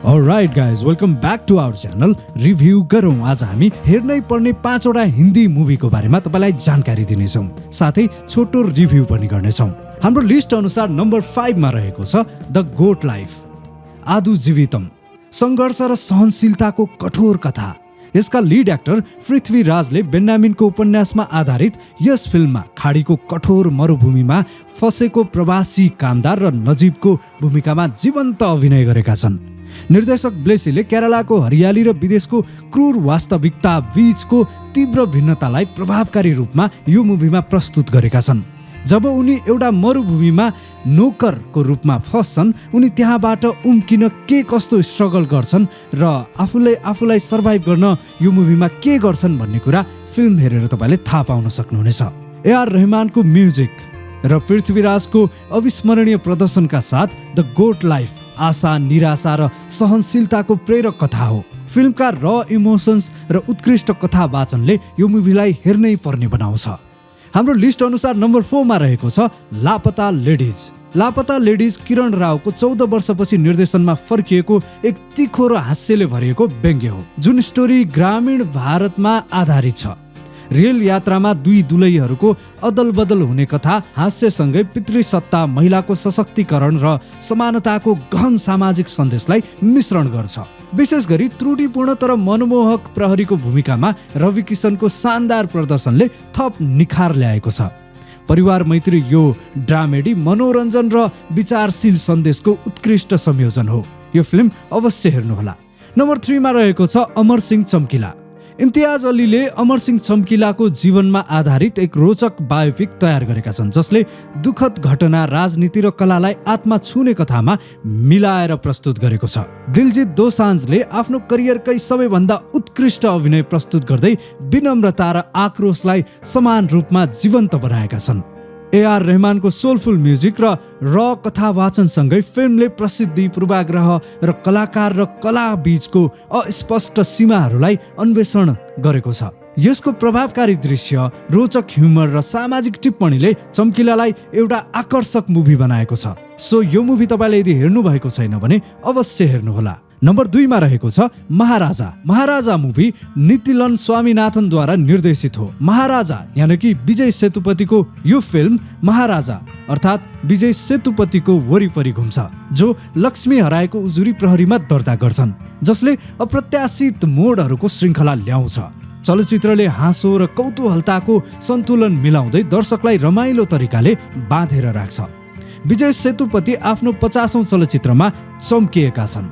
Alright guys, welcome back to our channel. Review गरौँ। आज हामी हेर्नै पर्ने 5 वटा हिन्दी मुभीको बारेमा तपाईलाई जानकारी दिनेछौँ। साथै छोटो रिभ्यू पनि गर्नेछौँ। हाम्रो लिस्ट अनुसार नम्बर 5 मा रहेको छ द गोट लाइफ। आदु जीवितम, संघर्ष र सहनशीलताको कठोर कथा। यसका लिड एक्टर पृथ्वीराजले बेन्यामिनको उपन्यासमा आधारित यस फिल्ममा खाडीको कठोर मरुभूमिमा फसेको प्रवासी कामदार र नजिबको भूमिकामा जीवन्त अभिनय गरेका छन्। निर्देशक ब्लेसीले केरलाको हरियाली र विदेशको क्रूर वास्तविकता बीचको तीव्र भिन्नतालाई प्रभावकारी रूपमा यो मुभीमा प्रस्तुत गरेका छन्। जब उनी एउटा मरुभूमिमा नोकरको रूपमा फस्छन्, उनी त्यहाँबाट उम्किन के कस्तो स्ट्रगल गर्छन् र आफूलाई सर्भाइभ गर्न यो मुभीमा के गर्छन् भन्ने कुरा फिल्म हेरेर तपाईले थाहा पाउन सक्नुहुनेछ। ए.आर. रहमानको म्युजिक र पृथ्वीराजको अविस्मरणीय प्रदर्शनका साथ द गोट लाइफ आशा, निराशा र सहनशीलताको प्रेरक कथा हो। फिल्मका र इमोसन्स र उत्कृष्ट कथा वाचनले यो मुभीलाई हेर्नै पर्ने बनाउँछ। हाम्रो लिस्ट अनुसार नम्बर 4 मा रहेको छ लापता लेडिज। लापता लेडिज किरण रावको 14 वर्षपछि निर्देशनमा फर्किएको एक तिखो र हास्यले भरिएको व्यङ्ग्य हो, जुन स्टोरी ग्रामीण भारतमा आधारित छ। रेल यात्रामा दुई दुलैहरूको अदल बदल हुने कथा हास्यसँगै पितृसत्ता, महिलाको सशक्तिकरण र समानताको गहन सामाजिक सन्देशलाई मिश्रण गर्छ। विशेष गरी त्रुटिपूर्ण तर मनमोहक प्रहरीको भूमिकामा रवि किशनको शानदार प्रदर्शनले थप निखार ल्याएको छ। परिवार मैत्री यो ड्रामेडी मनोरञ्जन र विचारशील सन्देशको उत्कृष्ट संयोजन हो। यो फिल्म अवश्य हेर्नुहोला। नम्बर 3 मा रहेको छ अमर सिंह चम्किला। इम्तियाज अलीले अमर सिंह चम्किलाको जीवनमा आधारित एक रोचक बायोपिक तयार गरेका छन्, जसले दुखद घटना, राजनीति र कलालाई आत्मा छुने कथामा मिलाएर प्रस्तुत गरेको छ। दिलजित दोसान्जले आफ्नो करियरकै सबैभन्दा उत्कृष्ट अभिनय प्रस्तुत गर्दै विनम्रता र आक्रोशलाई समान रूपमा जीवन्त बनाएका छन्। ए.आर. रहमानको सोलफुल म्युजिक र कथा वाचनसँगै फिल्मले प्रसिद्धि, पूर्वाग्रह र कलाकार र कला बीचको अस्पष्ट सीमाहरूलाई अन्वेषण गरेको छ। यसको प्रभावकारी दृश्य, रोचक ह्युमर र सामाजिक टिप्पणीले चम्किलालाई एउटा आकर्षक मुभी बनाएको छ। सो यो मुभी तपाईले यदि हेर्नु भएको छैन भने अवश्य हेर्नुहोला। नम्बर 2 मा रहेको छ महाराजा। महाराजा मुभी नितिलन स्वामीनाथनद्वारा निर्देशित हो। महाराजा यानि कि विजय सेतुपतिको यो फिल्म महाराजा अर्थात् विजय सेतुपतिको वरिपरि घुम्छ, जो लक्ष्मी हराएको उजुरी प्रहरीमा दर्ता गर्छन्, जसले अप्रत्याशित मोडहरूको श्रृङ्खला ल्याउँछ। चलचित्रले हाँसो र कौतूहलताको सन्तुलन मिलाउँदै दर्शकलाई रमाइलो तरिकाले बाँधेर राख्छ। विजय सेतुपति आफ्नो 50औं चलचित्रमा चम्किएका छन्।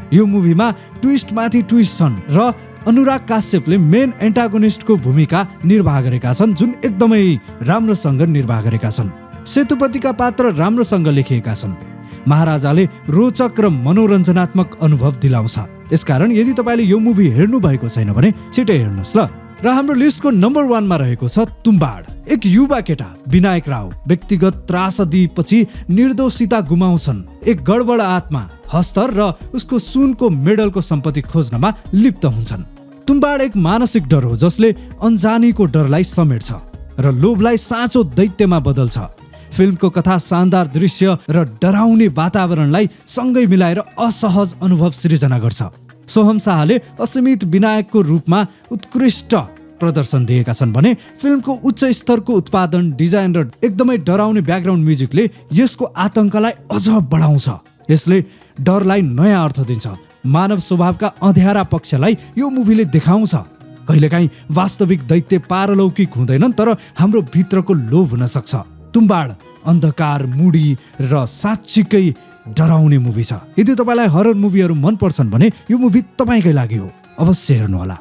यो मुभीमा ट्विस्ट माथि ट्विस्ट छन् र अनुराग काश्यपले मेन एन्टागोनिस्टको भूमिका निर्वाह गरेका छन्, जुन एकदमै राम्रोसँग निर्वाह गरेका छन्। सेतुपतिका पात्र राम्रोसँग लेखिएका छन्। महाराजाले रोचक र मनोरञ्जनात्मक अनुभव दिलाउँछ। यसकारण यदि तपाईले यो मुभी हेर्नु भएको छैन भने छिटै हेर्नुहोस् ल। र हाम्रो लिस्टको नम्बर 1 मा रहेको छ तुम्बाड। एक युवा केटा विनायक राव व्यक्तिगत त्रासदीपछि निर्दोषिता गुमाउँछन्। एक गडबड आत्मा हस्तर र उसको सुनको मेडलको सम्पत्ति खोज्नमा लिप्त हुन्छन्। तुम्बाड एक मानसिक डर हो, जसले अनजानीको डरलाई समेट्छ र लोभलाई साँचो दैत्यमा बदल्छ। फिल्मको कथा शानदार दृश्य र डराउने वातावरणलाई सँगै मिलाएर असहज अनुभव सृजना गर्छ। सोहम शाहले असीमित विनायकको रूपमा उत्कृष्ट प्रदर्शन दिएका छन् भने फिल्मको उच्च स्तरको उत्पादन, डिजाइन र एकदमै डराउने ब्याकग्राउन्ड म्युजिकले यसको आतंकलाई अझ बढाउँछ। यसले डरलाई नयाँ अर्थ दिन्छ। मानव स्वभावका अँध्यारा पक्षलाई यो मुभीले देखाउँछ। कहिलेकाहीँ वास्तविक दैत्य पारलौकिक हुँदैनन्, तर हाम्रो भित्रको लोभ हुन सक्छ। तुम्बाड अन्धकार, मुडी र साँच्चीकै डराउने मुभी छ। यदि तपाईलाई हरर मुभीहरू मन पर्छन् भने यो मुभी तपाईकै लागि हो। अवश्य हेर्नुहोला।